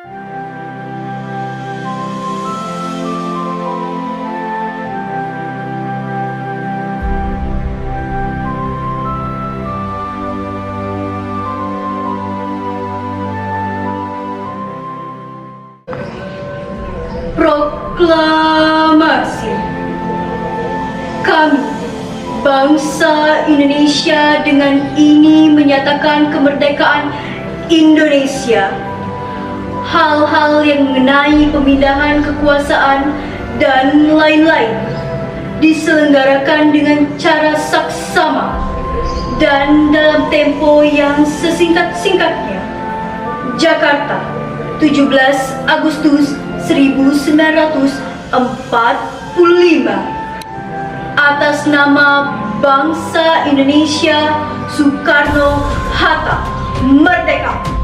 Proklamasi. Kami, bangsa Indonesia, dengan ini menyatakan kemerdekaan Indonesia. Hal-hal yang mengenai pemindahan kekuasaan dan lain-lain diselenggarakan dengan cara saksama dan dalam tempo yang sesingkat-singkatnya. Jakarta, 17 Agustus 1945. Atas nama bangsa Indonesia, Soekarno-Hatta, merdeka!